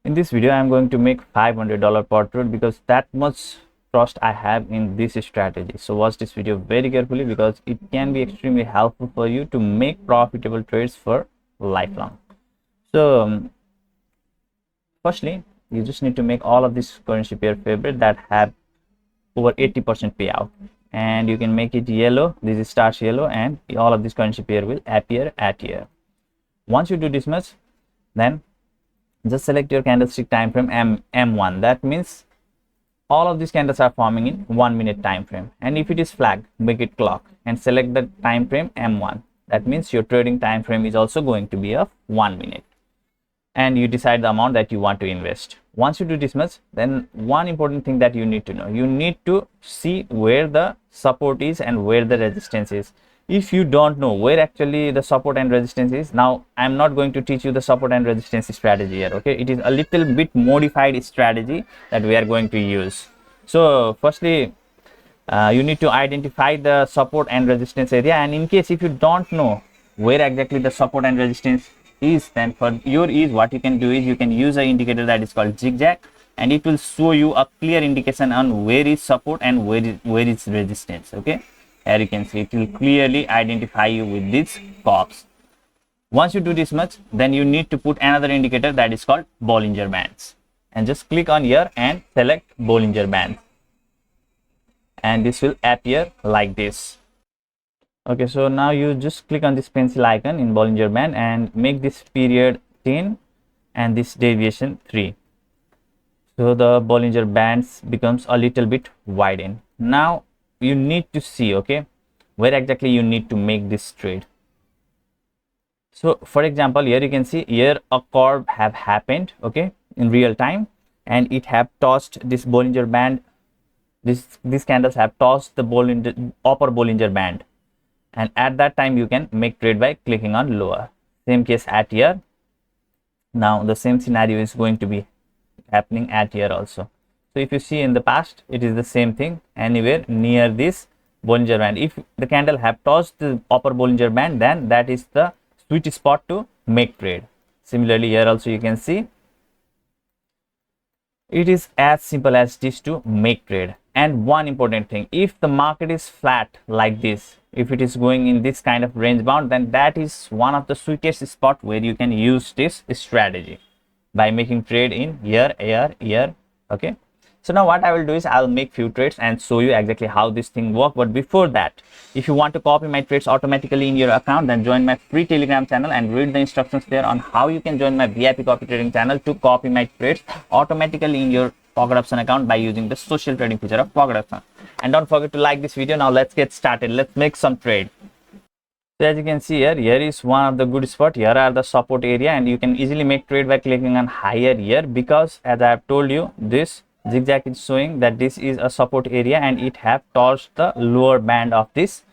In this video, I'm going to make $500 per trade because that much trust I have in this strategy. So watch this video very carefully because it can be extremely helpful for you to make profitable trades for lifelong. So firstly, you just need to make all of these currency pair favorite that have over 80% payout, and you can make it yellow. This is starts yellow, and all of this currency pair will appear at here. Once you do this much, then just select your candlestick time frame M1. That means all of these candles are forming in 1 minute time frame, and if it is flagged, make it clock and select the time frame M1. That means your trading time frame is also going to be of 1 minute, and you decide the amount that you want to invest. Once you do this much, then one important thing that you need to know, you need to see where the support is and where the resistance is. If you don't know where actually the support and resistance is, now I'm not going to teach you the support and resistance strategy here, okay? It is a little bit modified strategy that we are going to use. So firstly, you need to identify the support and resistance area, and in case if you don't know where exactly the support and resistance is, then for your ease what you can do is you can use an indicator that is called zigzag, and it will show you a clear indication on where is support and where is resistance. Okay, here you can see it will clearly identify you with these curves. Once you do this much, then you need to put another indicator that is called Bollinger Bands, and just click on here and select Bollinger Bands, and this will appear like this. Okay, so now you just click on this pencil icon in Bollinger Band and make this period 10 and this deviation 3. So the Bollinger Bands becomes a little bit widened. Now you need to see, okay, where exactly you need to make this trade. So for example, here you can see here a curve have happened, okay, in real time, and it have tossed this Bollinger Band. These candles have tossed the upper Bollinger Band, and at that time you can make trade by clicking on lower. Same case at here. Now the same scenario is going to be happening at here also. So if you see in the past, it is the same thing anywhere near this Bollinger Band. If the candle have tossed the upper Bollinger Band, then that is the sweet spot to make trade. Similarly here also you can see it is as simple as this to make trade. And one important thing, if the market is flat like this, if it is going in this kind of range bound, then that is one of the sweetest spot where you can use this strategy by making trade in here. Okay, so now what I will do is I'll make few trades and show you exactly how this thing work. But before that, if you want to copy my trades automatically in your account, then join my free Telegram channel and read the instructions there on how you can join my VIP copy trading channel to copy my trades automatically in your Pocket Option account by using the social trading feature of Pocket Option. And don't forget to like this video. Now let's get started. Let's make some trade. So as you can see here is one of the good spot. Here are the support area, and you can easily make trade by clicking on higher here, because as I have told you, this zigzag is showing that this is a support area and it have touched the lower band of this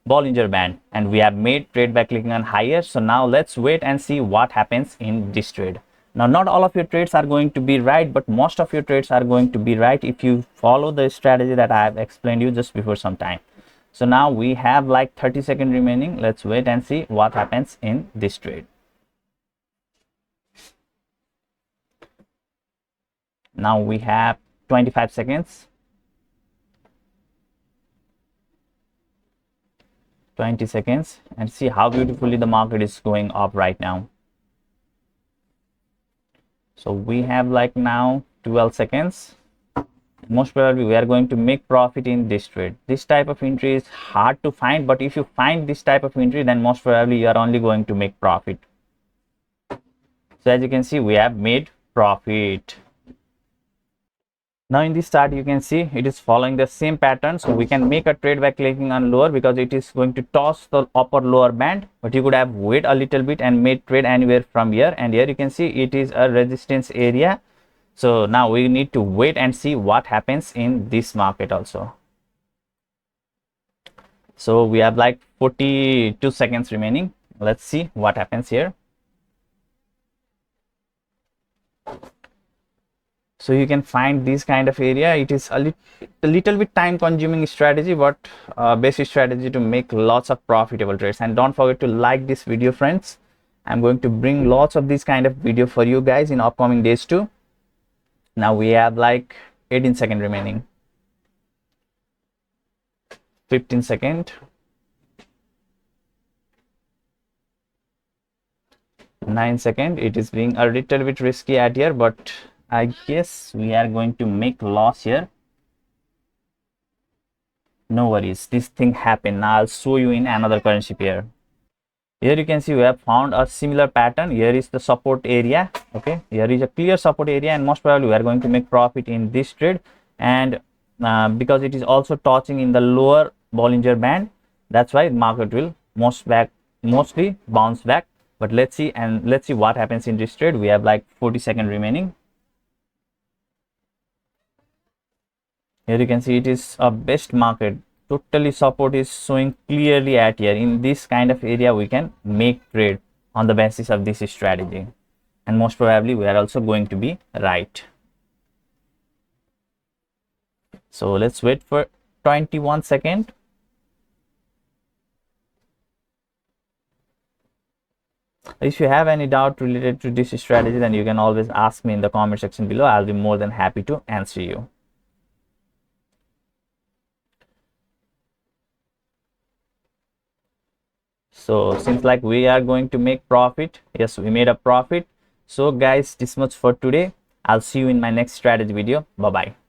Bollinger Band, and we have made trade by clicking on higher. So now let's wait and see what happens in this trade. Now not all of your trades are going to be right, but most of your trades are going to be right if you follow the strategy that I have explained you just before some time. So now we have like 30 seconds remaining. Let's wait and see what happens in this trade. Now we have 25 seconds, 20 seconds, and see how beautifully the market is going up right now. So we have like now 12 seconds. Most probably we are going to make profit in this trade. This type of entry is hard to find, but if you find this type of entry, then most probably you are only going to make profit. So as you can see, we have made profit. Now in this chart you can see it is following the same pattern. So we can make a trade by clicking on lower because it is going to toss the upper lower band, but you could have wait a little bit and made trade anywhere from here. And here you can see it is a resistance area. So now we need to wait and see what happens in this market also. So we have like 42 seconds remaining. Let's see what happens here. So you can find this kind of area. It is a little bit time consuming strategy, but basic strategy to make lots of profitable trades. And don't forget to like this video, friends, I'm going to bring lots of this kind of video for you guys in upcoming days too. Now we have like 18 seconds remaining. 15 seconds. 9 seconds. It is being a little bit risky at here, but I guess we are going to make loss here. No worries, this thing happened. Now I'll show you in another currency pair. Here you can see we have found a similar pattern. Here is the support area. Okay, here is a clear support area, and most probably we are going to make profit in this trade. And because it is also touching in the lower Bollinger Band, that's why market will mostly bounce back. But let's see, and let's see what happens in this trade. We have like 40 seconds remaining. Here you can see it is a best market. Totally support is showing clearly at here. In this kind of area we can make trade on the basis of this strategy, and most probably we are also going to be right. So let's wait for 21 seconds. If you have any doubt related to this strategy, then you can always ask me in the comment section below. I'll be more than happy to answer you. So seems like we are going to make profit. Yes, we made a profit. So guys, this much for today. I'll see you in my next strategy video. Bye bye.